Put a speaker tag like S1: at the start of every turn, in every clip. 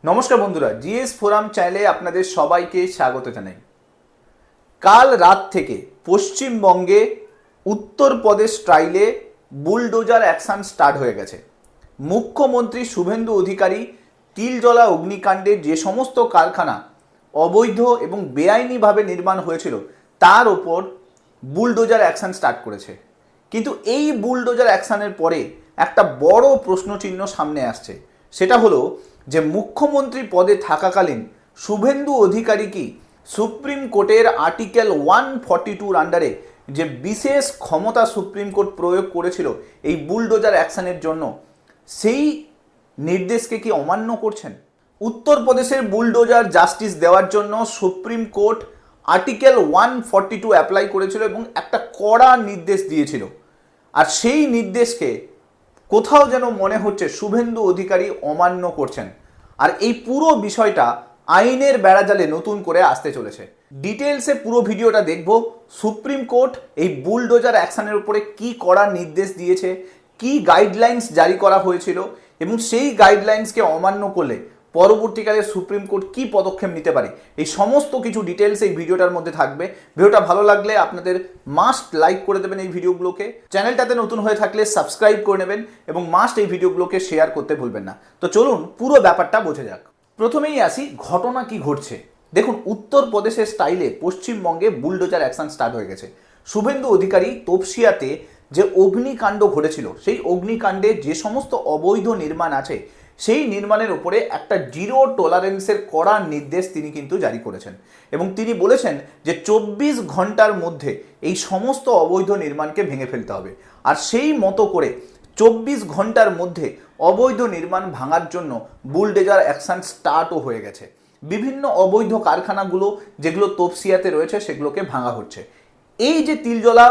S1: নমস্কার বন্ধুরা, GS forum চ্যানেলে আপনাদের সবাইকে স্বাগত জানাই। কাল রাত থেকে পশ্চিমবঙ্গে উত্তরপ্রদেশ স্টাইলে বুলডোজার অ্যাকশন স্টার্ট হয়ে গেছে। মুখ্যমন্ত্রী শুভেন্দু অধিকারী তিলজলা অগ্নিকাণ্ডে যে সমস্ত কারখানা অবৈধ এবং বেআইনিভাবে নির্মাণ হয়েছিল তার ওপর বুলডোজার অ্যাকশন স্টার্ট করেছে। কিন্তু এই বুলডোজার অ্যাকশনের পরে একটা বড় প্রশ্নচিহ্ন সামনে আসছে। সেটা হলো যে মুখ্যমন্ত্রী পদে থাকাকালীন শুভেন্দু অধিকারী কি সুপ্রিম কোর্টের আর্টিকেল 142 আন্ডারে যে বিশেষ ক্ষমতা সুপ্রিম কোর্ট প্রয়োগ করেছিল এই বুলডোজার অ্যাকশনের জন্য, সেই নির্দেশকে কি অমান্য করছেন? উত্তরপ্রদেশের বুলডোজার জাস্টিস দেওয়ার জন্য সুপ্রিম কোর্ট আর্টিকেল 142 অ্যাপ্লাই করেছিল এবং একটা কড়া নির্দেশ দিয়েছিল। আর সেই নির্দেশকে কোথাও যেন মনে হচ্ছে শুভেন্দু অধিকারী অমান্য করছেন। আর এই পুরো বিষয়টা আইনের বেড়াজালে নতুন করে আসতে চলেছে। ডিটেলসে পুরো ভিডিওটা দেখব। সুপ্রিম কোর্ট এই বুলডোজার অ্যাকশনের উপরে কি কড়া নির্দেশ দিয়েছে, কি গাইডলাইন্স জারি করা হয়েছিল এবং সেই গাইডলাইন্সকে অমান্য করলে পরবর্তীকালে সুপ্রিম কোর্ট কি পদক্ষেপ নিতে পারে, এই সমস্ত কিছু ডিটেলস এই ভিডিওটার মধ্যে থাকবে। ভিডিওটা ভালো লাগলে আপনাদের মাস্ট লাইক করে দেবেন এই ভিডিওগুলোকে, চ্যানেলটাতে নতুন হয়ে থাকলে সাবস্ক্রাইব করে নেবেন এবং মাস্ট এই ভিডিওগুলোকে শেয়ার করতে ভুলবেন না। তো চলুন পুরো ব্যাপারটা বোঝা যাক। প্রথমেই আসি ঘটনা কি ঘটছে। দেখুন, উত্তরপ্রদেশের স্টাইলে পশ্চিমবঙ্গে বুলডোজার অ্যাকশন স্টার্ট হয়ে গেছে। শুভেন্দু অধিকারী তপসিয়াতে যে অগ্নিকাণ্ড ঘটেছিল, সেই অগ্নিকাণ্ডে যে সমস্ত অবৈধ নির্মাণ আছে সেই নির্মাণের উপরে একটা জিরো টলারেন্সের কড়া নির্দেশ তিনি কিন্তু জারি করেছেন এবং তিনি বলেছেন যে 24 ঘন্টার মধ্যে এই সমস্ত অবৈধ নির্মাণকে ভেঙে ফেলতে হবে। আর সেই মতো করে 24 ঘন্টার মধ্যে অবৈধ নির্মাণ ভাঙার জন্য বুলডোজার অ্যাকশন স্টার্টও হয়ে গেছে। বিভিন্ন অবৈধ কারখানাগুলো যেগুলো তপসিয়াতে রয়েছে সেগুলোকে ভাঙা হচ্ছে। এই যে তিলজলা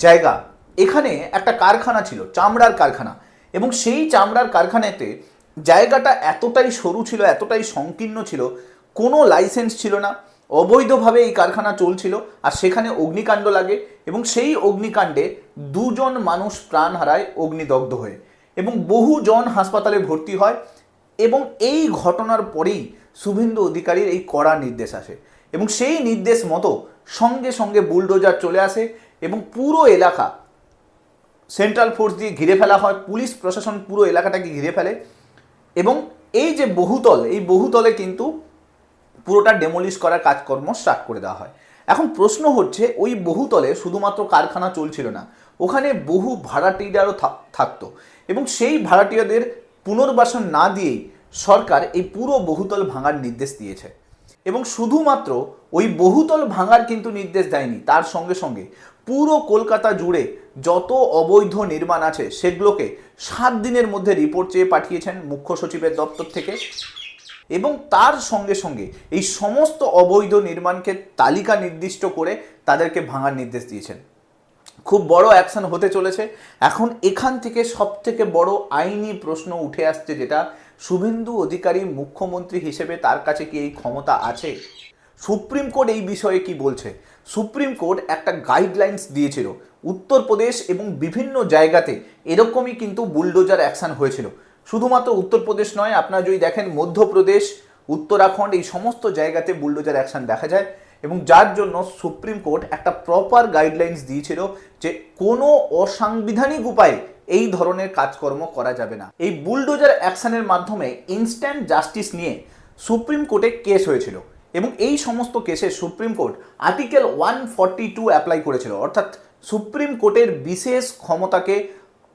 S1: জায়গা, এখানে একটা কারখানা ছিল, চামড়ার কারখানা, এবং সেই চামড়ার কারখানাতে জায়গাটা এতটাই সরু ছিল, এতটাই সংকীর্ণ ছিল, কোনো লাইসেন্স ছিল না, অবৈধভাবে এই কারখানা চলছিল। আর সেখানে অগ্নিকাণ্ড লাগে এবং সেই অগ্নিকাণ্ডে 2 জন মানুষ প্রাণ হারায় অগ্নিদগ্ধ হয়ে এবং বহুজন হাসপাতালে ভর্তি হয়। এবং এই ঘটনার পরেই শুভেন্দু অধিকারীর এই কড়া নির্দেশ আসে এবং সেই নির্দেশ মতো সঙ্গে সঙ্গে বুলডোজার চলে আসে এবং পুরো এলাকা সেন্ট্রাল ফোর্স দিয়ে ঘিরে ফেলা হয়। পুলিশ প্রশাসন পুরো এলাকাটাকে ঘিরে ফেলে এবং এই যে বহুতল, এই বহুতলে কিন্তু পুরোটা ডেমোলিশ করার কাজকর্ম স্টার্ট করে দেওয়া হয়। এখন প্রশ্ন হচ্ছে, ওই বহুতলে শুধুমাত্র কারখানা চলছিল না, ওখানে বহু ভাড়াটিয়ারও থাকতো এবং সেই ভাড়াটিয়াদের পুনর্বাসন না দিয়েই সরকার এই পুরো বহুতল ভাঙার নির্দেশ দিয়েছে। এবং শুধুমাত্র ওই বহুতল ভাঙার কিন্তু নির্দেশ দেয়নি, তার সঙ্গে সঙ্গে পুরো কলকাতা জুড়ে যত অবৈধ নির্মাণ আছে সেগুলোকে 7 দিনের মধ্যে রিপোর্ট চেয়ে পাঠিয়েছেন মুখ্য সচিবের দপ্তর থেকে এবং তার সঙ্গে সঙ্গে এই সমস্ত অবৈধ নির্মাণকে তালিকা নির্দিষ্ট করে তাদেরকে ভাঙার নির্দেশ দিয়েছেন। খুব বড় অ্যাকশন হতে চলেছে। এখন এখান থেকে সবথেকে বড় আইনি প্রশ্ন উঠে আসছে, যেটা শুভেন্দু অধিকারী মুখ্যমন্ত্রী হিসেবে তার কাছে কি এই ক্ষমতা আছে? সুপ্রিম কোর্ট এই বিষয়ে কি বলছে? সুপ্রিম কোর্ট একটা গাইডলাইন্স দিয়েছিল, উত্তরপ্রদেশ এবং বিভিন্ন জায়গাতে এরকমই কিন্তু বুলডোজার অ্যাকশন হয়েছিল। শুধুমাত্র উত্তরপ্রদেশ নয়, আপনারা যদি দেখেন মধ্যপ্রদেশ, উত্তরাখণ্ড, এই সমস্ত জায়গাতে বুলডোজার অ্যাকশন দেখা যায় এবং যার জন্য সুপ্রিম কোর্ট একটা প্রপার গাইডলাইন্স দিয়েছিল যে কোনো অসাংবিধানিক উপায়ে এই ধরনের কাজকর্ম করা যাবে না। এই বুলডোজার অ্যাকশনের মাধ্যমে ইনস্ট্যান্ট জাস্টিস নিয়ে সুপ্রিম কোর্টে কেস হয়েছিল এবং এই সমস্ত কেসে সুপ্রিম কোর্ট আর্টিকেল 142 অ্যাপ্লাই করেছিল, অর্থাৎ সুপ্রিম কোর্টের বিশেষ ক্ষমতাকে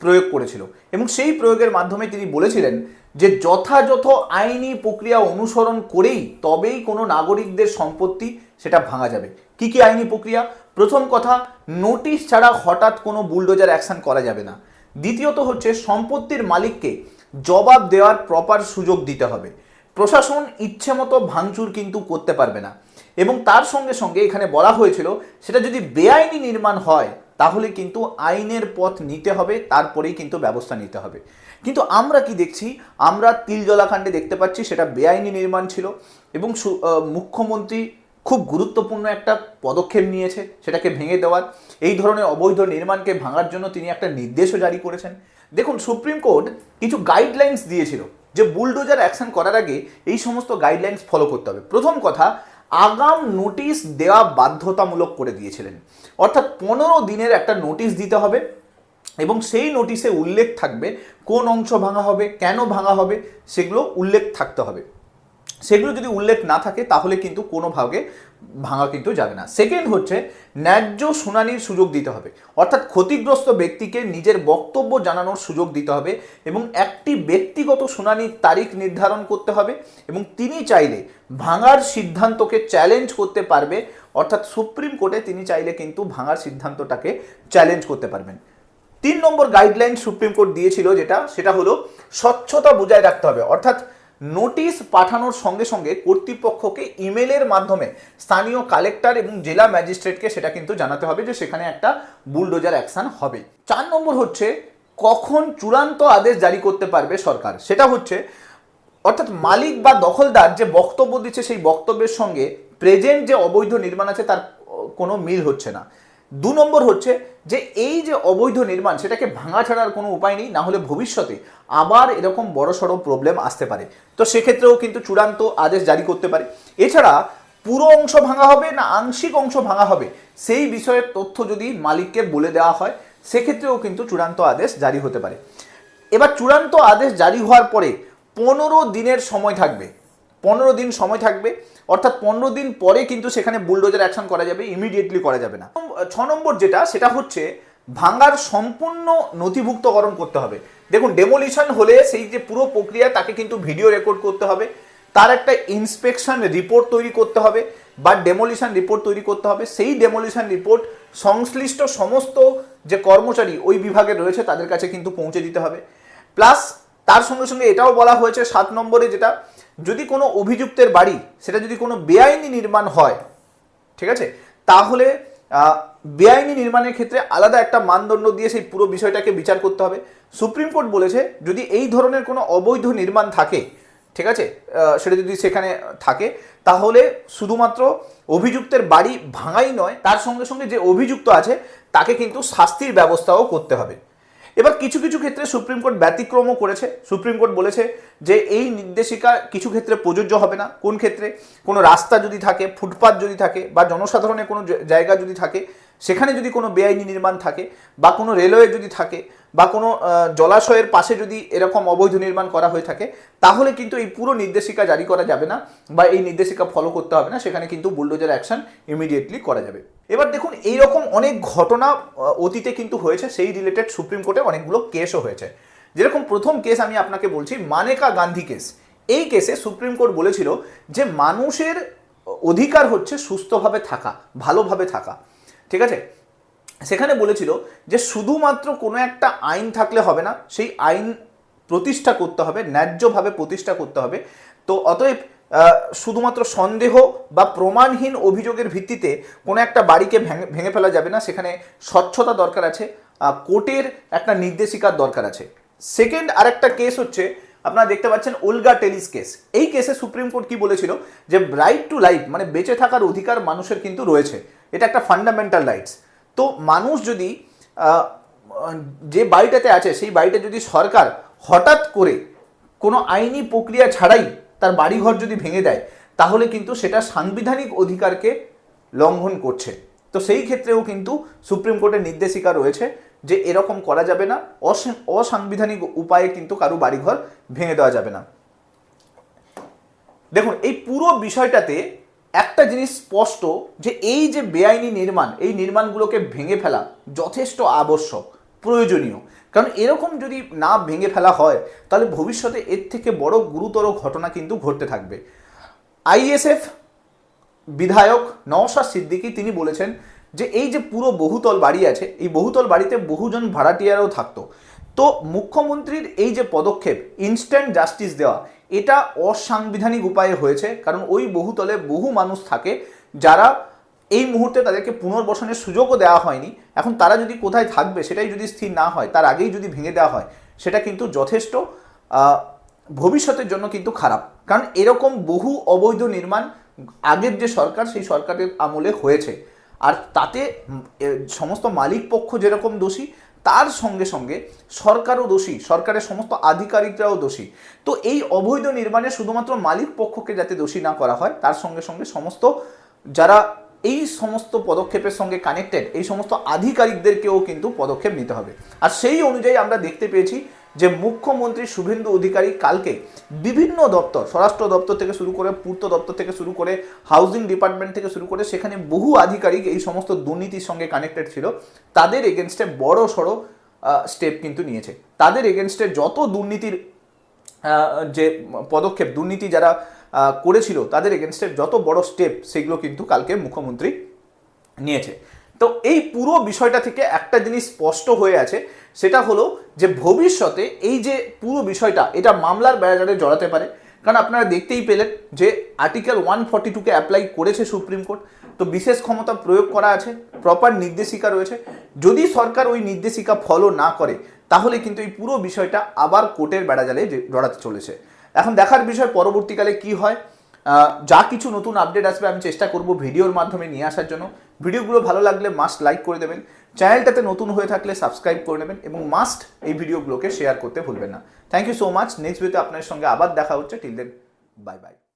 S1: প্রয়োগ করেছিল এবং সেই প্রয়োগের মাধ্যমে তিনি বলেছিলেন যে যথাযথ আইনি প্রক্রিয়া অনুসরণ করেই তবেই কোনো নাগরিকদের সম্পত্তি সেটা ভাঙা যাবে। কি কি আইনি প্রক্রিয়া? প্রথম কথা, নোটিশ ছাড়া হঠাৎ কোনো বুলডোজার অ্যাকশন করা যাবে না। দ্বিতীয়ত হচ্ছে, সম্পত্তির মালিককে জবাব দেওয়ার প্রপার সুযোগ দিতে হবে। প্রশাসন ইচ্ছে মতো ভাঙচুর কিন্তু করতে পারবে না এবং তার সঙ্গে সঙ্গে এখানে বলা হয়েছিল সেটা যদি বেআইনি নির্মাণ হয় তাহলে কিন্তু আইনের পথ নিতে হবে, তারপরেই কিন্তু ব্যবস্থা নিতে হবে। কিন্তু আমরা কি দেখছি? আমরা তিলজলা কাণ্ডে দেখতে পাচ্ছি সেটা বেআইনি নির্মাণ ছিল এবং মুখ্যমন্ত্রী খুব গুরুত্বপূর্ণ একটা পদক্ষেপ নিয়েছে সেটাকে ভেঙে দেওয়ার। এই ধরনের অবৈধ নির্মাণকে ভাঙার জন্য তিনি একটা নির্দেশও জারি করেছেন। দেখুন, সুপ্রিম কোর্ট কিছু গাইডলাইন্স দিয়েছিল যে বুলডোজার অ্যাকশন করার আগে এই সমস্ত গাইডলাইন্স ফলো করতে হবে। প্রথম কথা, আগাম নোটিশ দেওয়া বাধ্যতামূলক করে দিয়েছিলেন, অর্থাৎ 15 দিনের একটা নোটিশ দিতে হবে এবং সেই নোটিশে উল্লেখ থাকবে কোন অংশ ভাঙা হবে, কেন ভাঙা হবে, সেগুলো উল্লেখ থাকতে হবে। সেগুলো যদি উল্লেখ না থাকে তাহলে কিন্তু কোনোভাবে ভাঙা কিন্তু যাবে না। সেকেন্ড হচ্ছে ন্যায্য শুনানির সুযোগ দিতে হবে, অর্থাৎ ক্ষতিগ্রস্ত ব্যক্তিকে নিজের বক্তব্য জানানোর সুযোগ দিতে হবে এবং একটি ব্যক্তিগত শুনানির তারিখ নির্ধারণ করতে হবে এবং তিনি চাইলে ভাঙার সিদ্ধান্তকে চ্যালেঞ্জ করতে পারবে, অর্থাৎ সুপ্রিম কোর্টে তিনি চাইলে কিন্তু ভাঙার সিদ্ধান্তটাকে চ্যালেঞ্জ করতে পারবেন। 3 নম্বর গাইডলাইন সুপ্রিম কোর্ট দিয়েছিল সেটা হলো স্বচ্ছতা বজায় রাখতে হবে, অর্থাৎ নোটিশ পাঠানোর সঙ্গে সঙ্গে কর্তৃপক্ষকে ইমেলের মাধ্যমে স্থানীয় কালেক্টর এবং জেলা ম্যাজিস্ট্রেটকে সেটা কিন্তু জানাতে হবে যে সেখানে একটা বুলডোজার অ্যাকশন হবে। 4 নম্বর হচ্ছে কখন চূড়ান্ত আদেশ জারি করতে পারবে সরকার, সেটা হচ্ছে অর্থাৎ মালিক বা দখলদার যে বক্তব্য দিচ্ছে সেই বক্তব্যের সঙ্গে প্রেজেন্ট যে অবৈধ নির্মাণ আছে তার কোনো মিল হচ্ছে না। 2 নম্বর হচ্ছে যে এই যে অবৈধ নির্মাণ সেটাকে ভাঙা ছাড়ার কোনো উপায় নেই, না হলে ভবিষ্যতে আবার এরকম বড়সড় প্রবলেম আসতে পারে, তো সেক্ষেত্রেও কিন্তু চূড়ান্ত আদেশ জারি করতে পারে। এছাড়া পুরো অংশ ভাঙা হবে না আংশিক অংশ ভাঙা হবে সেই বিষয়ের তথ্য যদি মালিককে বলে দেওয়া হয় সেক্ষেত্রেও কিন্তু চূড়ান্ত আদেশ জারি হতে পারে। এবার চূড়ান্ত আদেশ জারি হওয়ার পরে 15 দিনের সময় থাকবে, 15 দিন সময় থাকবে, অর্থাৎ 15 দিন পরে কিন্তু সেখানে বুলডোজার অ্যাকশন করা যাবে, ইমিডিয়েটলি করা যাবে না। 6 নম্বর সেটা হচ্ছে ভাঙার সম্পূর্ণ নথিভুক্তকরণ করতে হবে। দেখুন, ডেমোলিশন হলে সেই যে পুরো প্রক্রিয়া তাকে কিন্তু ভিডিও রেকর্ড করতে হবে, তার একটা ইন্সপেকশন রিপোর্ট তৈরি করতে হবে বা ডেমোলিশন রিপোর্ট তৈরি করতে হবে। সেই ডেমোলিশন রিপোর্ট সংশ্লিষ্ট সমস্ত যে কর্মচারী ওই বিভাগে রয়েছে তাদের কাছে কিন্তু পৌঁছে দিতে হবে। প্লাস তার সঙ্গে সঙ্গে এটাও বলা হয়েছে 7 নম্বরে যদি কোনো অভিযুক্তের বাড়ি সেটা যদি কোনো বেআইনি নির্মাণ হয়, ঠিক আছে, তাহলে বেআইনি নির্মাণের ক্ষেত্রে আলাদা একটা মানদণ্ড দিয়ে সেই পুরো বিষয়টাকে বিচার করতে হবে। সুপ্রিম কোর্ট বলেছে যদি এই ধরনের কোনো অবৈধ নির্মাণ থাকে, ঠিক আছে, সেটা যদি সেখানে থাকে তাহলে শুধুমাত্র অভিযুক্তের বাড়ি ভাঙাই নয়, তার সঙ্গে সঙ্গে যে অভিযুক্ত আছে তাকে কিন্তু শাস্তির ব্যবস্থাও করতে হবে। এবার কিছু কিছু ক্ষেত্রে সুপ্রিম কোর্ট ব্যতিক্রমও করেছে। সুপ্রিম কোর্ট বলেছে যে এই নির্দেশিকা কিছু ক্ষেত্রে প্রযোজ্য হবে না। কোন ক্ষেত্রে? কোনো রাস্তা যদি থাকে, ফুটপাথ যদি থাকে বা জনসাধারণের কোনো জায়গা যদি থাকে, সেখানে যদি কোনো বেআইনি নির্মাণ থাকে বা কোনো রেলওয়ে যদি থাকে বা কোনো জলাশয়ের পাশে যদি এরকম অবৈধ নির্মাণ করা হয়ে থাকে তাহলে কিন্তু এই পুরো নির্দেশিকা জারি করা যাবে না বা এই নির্দেশিকা ফলো করতে হবে না, সেখানে কিন্তু বুলডোজার অ্যাকশন ইমিডিয়েটলি করা যাবে। এবার দেখুন, এইরকম অনেক ঘটনা অতীতে কিন্তু হয়েছে, সেই রিলেটেড সুপ্রিম কোর্টে অনেকগুলো কেসও হয়েছে। যেরকম প্রথম কেস আমি আপনাকে বলছি, মানেকা গান্ধী কেস। এই কেসে সুপ্রিম কোর্ট বলেছিল যে মানুষের অধিকার হচ্ছে সুস্থভাবে থাকা, ভালোভাবে থাকা, ঠিক আছে। সেখানে বলেছিল যে শুধুমাত্র কোনো একটা আইন থাকলে হবে না, সেই আইন প্রতিষ্ঠা করতে হবে, ন্যায্যভাবে প্রতিষ্ঠা করতে হবে। তো অতএব শুধুমাত্র সন্দেহ বা প্রমাণহীন অভিযোগের ভিত্তিতে কোনো একটা বাড়িকে ভেঙে ফেলা যাবে না, সেখানে স্বচ্ছতা দরকার আছে, কোর্টের একটা নির্দেশিকার দরকার আছে। সেকেন্ড আরেকটা কেস হচ্ছে, আপনারা দেখতে পাচ্ছেন ওলগা টেলিস কেস। এই কেসে সুপ্রিম কোর্ট কি বলেছিল যে রাইট টু লাইফ মানে বেঁচে থাকার অধিকার মানুষের কিন্তু রয়েছে, এটা একটা ফান্ডামেন্টাল রাইটস। তো মানুষ যদি যে বাড়িটাতে আছে সেই বাড়িটা যদি সরকার হঠাৎ করে কোনো আইনি প্রক্রিয়া ছাড়াই তার বাড়িঘর যদি ভেঙে দেয় তাহলে কিন্তু সেটা সাংবিধানিক অধিকারকে লঙ্ঘন করছে। তো সেই ক্ষেত্রেও কিন্তু সুপ্রিম কোর্টের নির্দেশিকা রয়েছে যে এরকম করা যাবে না, অসাংবিধানিক উপায়ে কিন্তু কারো বাড়িঘর ভেঙে দেওয়া যাবে না। দেখুন, এই পুরো বিষয়টাতে একটা জিনিস স্পষ্ট যে এই যে বেআইনি নির্মাণ, এই নির্মাণগুলোকে ভেঙে ফেলা যথেষ্ট আবশ্যক, প্রয়োজনীয়। কারণ এরকম যদি না ভেঙে ফেলা হয় তাহলে ভবিষ্যতে এর থেকে বড় গুরুতর ঘটনা কিন্তু ঘটতে থাকবে। আইএসএফ বিধায়ক নওশাদ সিদ্দিকী তিনি বলেছেন যে এই যে পুরো বহুতল বাড়ি আছে, এই বহুতল বাড়িতে বহুজন ভাড়াটিয়ারাও থাকতো। তো মুখ্যমন্ত্রীর এই যে পদক্ষেপ ইনস্ট্যান্ট জাস্টিস দেওয়া, এটা অসাংবিধানিক উপায়ে হয়েছে। কারণ ওই বহুতলে বহু মানুষ থাকে যারা এই মুহূর্তে তাদেরকে পুনর্বাসনের সুযোগও দেওয়া হয়নি। এখন তারা যদি কোথায় থাকবে সেটাই যদি স্থির না হয়, তার আগেই যদি ভেঙে দেওয়া হয়, সেটা কিন্তু যথেষ্ট ভবিষ্যতের জন্য কিন্তু খারাপ। কারণ এরকম বহু অবৈধ নির্মাণ আগের যে সরকার সেই সরকারের আমলে হয়েছে, আর তাতে সমস্ত মালিক পক্ষ যেরকম দোষী, তার সঙ্গে সঙ্গে সরকারও দোষী, সরকারের সমস্ত আধিকারিকরাও দোষী। তো এই অবৈধ নির্মাণে শুধুমাত্র মালিক পক্ষকে যাতে দোষী না করা হয়, তার সঙ্গে সঙ্গে সমস্ত যারা এই সমস্ত পদক্ষেপের সঙ্গে কানেক্টেড এই সমস্ত আধিকারিকদেরকেও কিন্তু পদক্ষেপ নিতে হবে। আর সেই অনুযায়ী আমরা দেখতে পেয়েছি যে মুখ্যমন্ত্রী শুভেন্দু অধিকারী কালকে বিভিন্ন দপ্তর, স্বরাষ্ট্র দপ্তর থেকে শুরু করে পূর্ত দপ্তর থেকে শুরু করে হাউজিং ডিপার্টমেন্ট থেকে শুরু করে সেখানে বহু আধিকারিক এই সমস্ত দুর্নীতির সঙ্গে কানেক্টেড ছিল, তাদের এগেনস্টে বড় সড়ো স্টেপ কিন্তু নিয়েছে। তাদের এগেনস্টে যত দুর্নীতির যে পদক্ষেপ, দুর্নীতি যারা করেছিল তাদের এগেনস্টে যত বড় স্টেপ, সেগুলো কিন্তু কালকে মুখ্যমন্ত্রী নিয়েছে। তো এই পুরো বিষয়টা থেকে একটা জিনিস স্পষ্ট হয়ে আছে, সেটা হলো যে ভবিষ্যতে এই যে পুরো বিষয়টা এটা মামলার বেড়াজালে জড়াতে পারে। কারণ আপনারা দেখতেই পেলেন যে আর্টিকেল 142-কে অ্যাপ্লাই করেছে সুপ্রিম কোর্ট। তো বিশেষ ক্ষমতা প্রয়োগ করা আছে, প্রপার নির্দেশিকা রয়েছে। যদি সরকার ওই নির্দেশিকা ফলো না করে তাহলে কিন্তু এই পুরো বিষয়টা আবার কোর্টের বেড়াজালে জড়াতে চলেছে। এখন দেখার বিষয় পরবর্তীকালে কি হয়। যা কিছু নতুন আপডেট আসবে আমি চেষ্টা করব ভিডিওর মাধ্যমে নিয়ে আসার জন্য। ভিডিওগুলো ভালো লাগলে মাস্ট লাইক করে দেবেন, চ্যানেলটাতে নতুন হয়ে থাকলে সাবস্ক্রাইব করে নেবেন এবং মাস্ট এই ভিডিওগুলোকে শেয়ার করতে ভুলবেন না। Thank you so much. Next ভিডিওতে আপনার সঙ্গে আবার দেখা হচ্ছে। Till then, bye by.